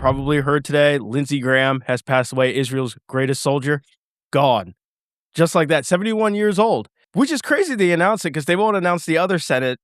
probably heard today, Lindsey Graham has passed away, Israel's greatest soldier, gone. Just like that, 71 years old, which is crazy they announce it because they won't announce the other Senate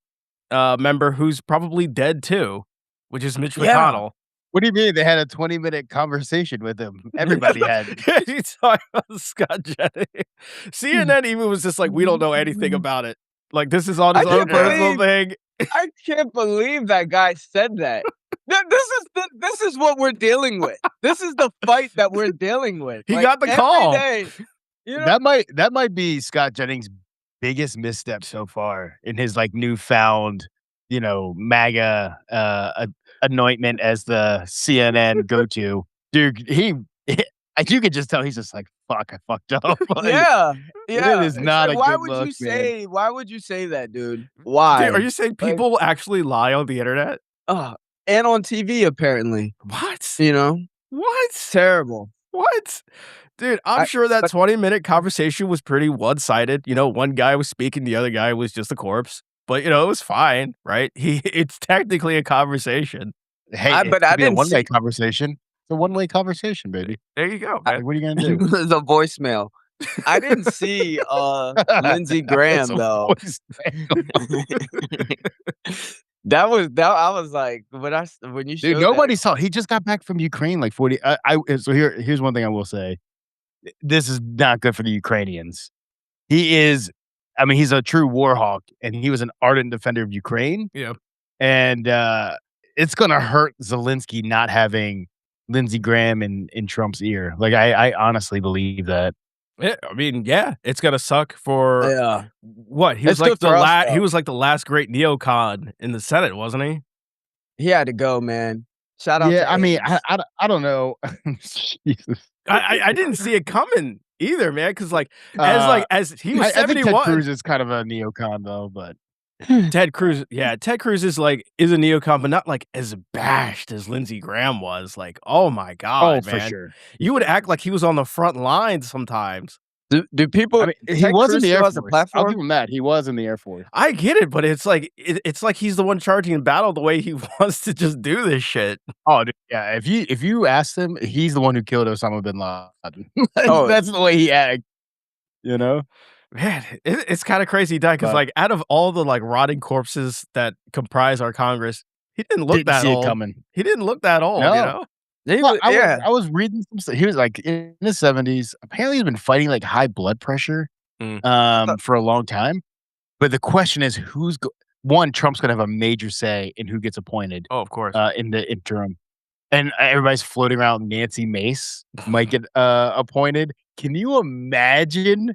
member who's probably dead too, which is Mitch Yeah. McConnell. What do you mean? They had a 20-minute conversation with him. Everybody had. He's talking about Scott Jennings. CNN even was just like, we don't know anything about it. Like, this is on his own personal thing. I can't believe that guy said that. This is what we're dealing with. This is the fight that we're dealing with. He Like, got the every call. day, you know? That might be Scott Jennings' biggest misstep so far in his like newfound, MAGA anointment as the CNN go-to. Dude, you could just tell he's just like, fuck, I fucked up. Like, Yeah. It is It's not like, a why good would look, you man. say why would you say that, dude? Why? Dude, are you saying Like, people actually lie on the internet? and on TV apparently. What? You know? What? Terrible. What? Dude, I'm sure that 20-minute conversation was pretty one-sided. One guy was speaking, the other guy was just a corpse. But, it was fine, right? It's technically a conversation. Hey, but I didn't a one-way see conversation. It's a one-way conversation, baby. There you go, Like, man. what are you gonna do? the voicemail. I didn't see Lindsey Graham though. That I was like, when you showed Dude, nobody saw. He just got back from Ukraine like 40. So here's one thing I will say. This is not good for the Ukrainians. He's a true war hawk, and he was an ardent defender of Ukraine. Yeah. And it's gonna hurt Zelensky not having Lindsey Graham in Trump's ear. Like I honestly believe that. Yeah, it's gonna suck for what he was It's like good for us, he was like the last great neocon in the Senate, wasn't he? He had to go, man. Shout out Yeah, to I mean, Ames. I don't know. Jesus. I didn't see it coming either, man. Because as he was I think 71. Ted Cruz is kind of a neocon though, but Ted Cruz is a neocon, but not like as bashed as Lindsey Graham was. Like, oh my god, man. for sure. You would act like he was on the front lines sometimes. Do people? He Ted was in Cruz the still Air has a Force. I'll platform? give him that. He was in the Air Force. I get it, but it's like he's the one charging in battle the way he wants to just do this shit. Oh, dude, yeah. If you ask him, he's the one who killed Osama bin Laden. Oh. That's the way he acts. Man, it's kind of crazy, because out of all the rotting corpses that comprise our Congress, he didn't look that see old. it coming. He didn't look that old, No. He Well, was- I was reading some stuff. He was like in his 70s. Apparently, he's been fighting like high blood pressure for a long time. But the question is, Trump's going to have a major say in who gets appointed. Oh, of course. In the interim, and everybody's floating around. Nancy Mace might get appointed. Can you imagine?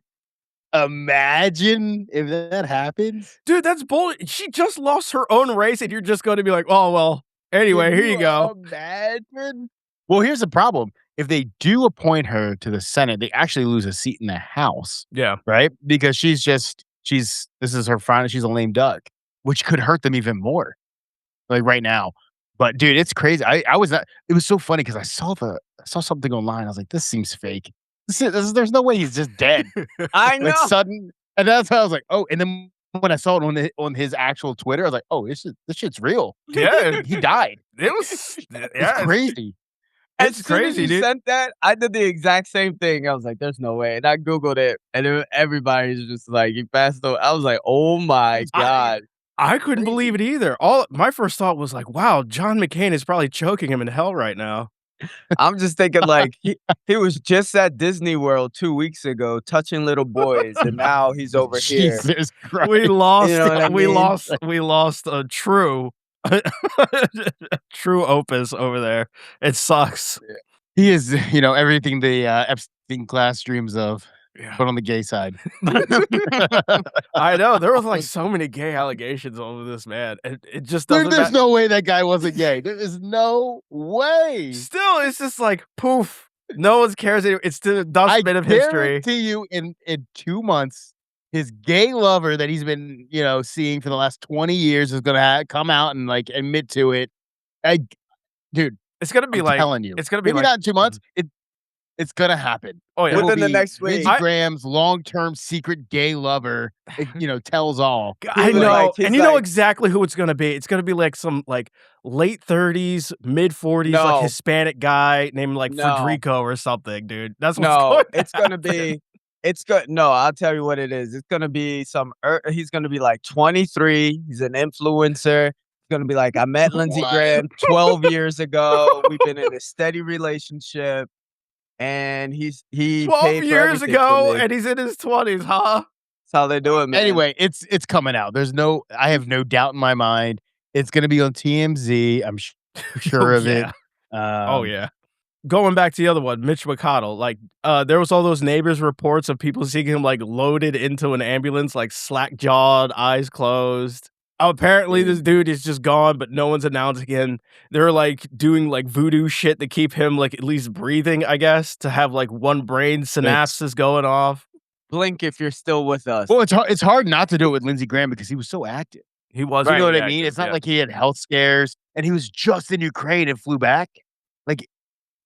Imagine if that happens, Dude. That's bullshit. She just lost her own race, and you're just going to be like, "Oh well." Anyway, here you go. Imagine. Well, here's the problem. If they do appoint her to the Senate, they actually lose a seat in the House. Yeah. Right? Because this is her final, she's a lame duck, which could hurt them even more. Like right now. But dude, it's crazy. I was not, it was so funny because I saw something online. I was like, this seems fake. There's no way he's just dead. I know. Like sudden. And that's how I was like, oh, and then when I saw it on his actual Twitter, I was like, oh, this shit's real. Yeah. He died. It's Crazy. It's As soon as crazy, you dude. sent that, I did the exact same thing. I was like, "There's no way," and I googled it, and everybody's just like, "He passed away." I was like, "Oh my god!" I couldn't believe it either. My first thought was like, "Wow, John McCain is probably choking him in hell right now." I'm just thinking like he was just at Disney World 2 weeks ago, touching little boys, and now he's over here. Jesus Christ. We lost. You know what I we mean? lost a true opus over there. It sucks. He is, everything the Epstein class dreams of, Yeah. but on the gay side. I know there was so many gay allegations over this man, and it just doesn't. There's no way that guy wasn't gay. There is no way. Still, it's just like poof. No one cares anymore. It's the dustbin of history. I guarantee you, in 2 months, his gay lover that he's been, seeing for the last 20 years is gonna come out and admit to it. Dude, It's gonna be I'm telling you, it's gonna be maybe not in 2 months. It's gonna happen. Oh, yeah. It will Within the be next week. Lindsey Graham's long-term secret gay lover, tells all. I was know, like- he's and you know like- exactly who it's gonna be. It's gonna be like some like late 30s, mid 40s, like No. Hispanic guy named like No. Federico or something, dude. That's what's No, going it's gonna be. It's good. No, I'll tell you what it is. It's gonna be he's gonna be like 23. He's an influencer. It's gonna be like, I met Lindsey What? Graham 12 years ago. We've been in a steady relationship, and he 12 paid for years everything ago, for me. and he's in his 20s, huh? That's how they do it, man. Anyway, it's coming out. I have no doubt in my mind. It's gonna be on TMZ. I'm sure of it. Oh yeah. Going back to the other one, Mitch McConnell, like there was all those neighbors reports of people seeing him like loaded into an ambulance, like slack-jawed, eyes closed. Apparently this dude is just gone, but no one's announcing him. They're like doing like voodoo shit to keep him like at least breathing, I guess, to have like one brain synapses going off. Blink if you're still with us. Well, it's hard not to do it with Lindsey Graham because he was so active. He was, You know what I mean? It's not like he had health scares and he was just in Ukraine and flew back. Like,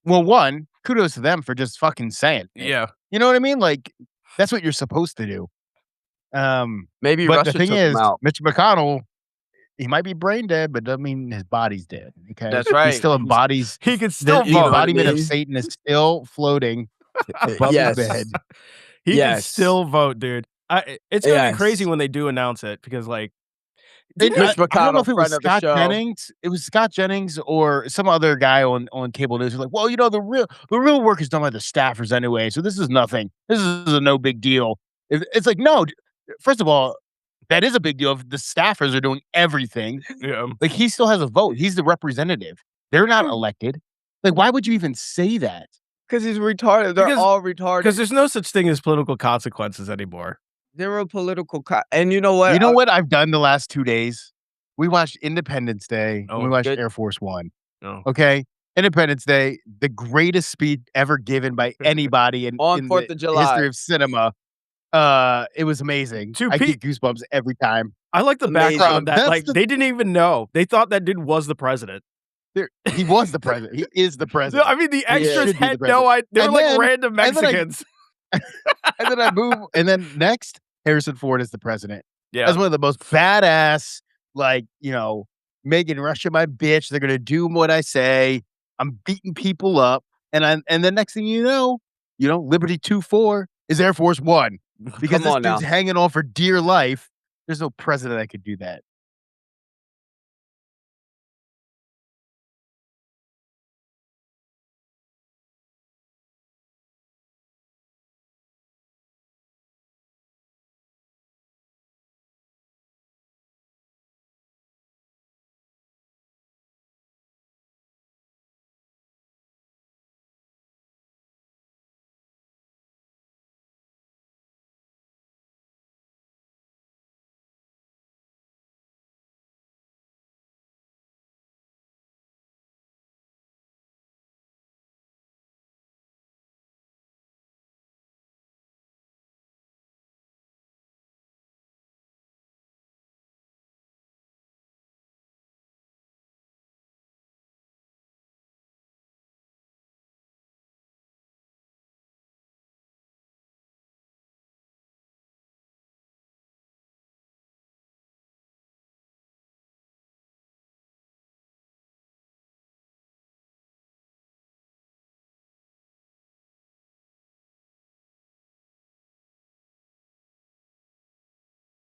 well, one, kudos to them for just fucking saying it. yeah. You know what I mean? Like, that's what you're supposed to do. Maybe But Russia the thing took is, him out. Mitch McConnell, he might be brain dead, but doesn't mean his body's dead. Okay, That's right. He still embodies He could still the you know what I embodiment of mean? Satan is still floating above Yes. his bed. He can Yes. still vote, dude. It's gonna be Yes. crazy when they do announce it because like Mitch Mitch I don't know McConnell, if it was friend of the Scott show. Jennings. It was Scott Jennings or some other guy on cable news. Who's like, well, the real work is done by the staffers anyway, so this is nothing. This is a no big deal. It's like, no. First of all, that is a big deal if the staffers are doing everything. yeah. Like, he still has a vote. He's the representative. They're not elected. Like, why would you even say that? Because he's retarded. They're Because- all retarded. Because there's no such thing as political consequences anymore. They're a political and you know what? You know what I've done the last 2 days? We watched Independence Day. And we Oh, watched good. Air Force One. Oh. Okay? Independence Day, the greatest speech ever given by anybody in On in 4th the of July. history of cinema. It was amazing. To I Pete- get goosebumps every time. I like the Amazing. background of that. That's Like the- they didn't even know. They thought that dude was the president. He was the president. He is the No, president. I mean the Yeah. extras Should be the had president. no idea. They were And like then- random and then I- Mexicans. And then I move. And then next, Harrison Ford is the president. Yeah. That's one of the most badass, like, making Russia my bitch. They're gonna do what I say. I'm beating people up. And the next thing you know, Liberty 2-4 is Air Force One. Because Come this on now. dude's hanging on for dear life. There's no president that could do that.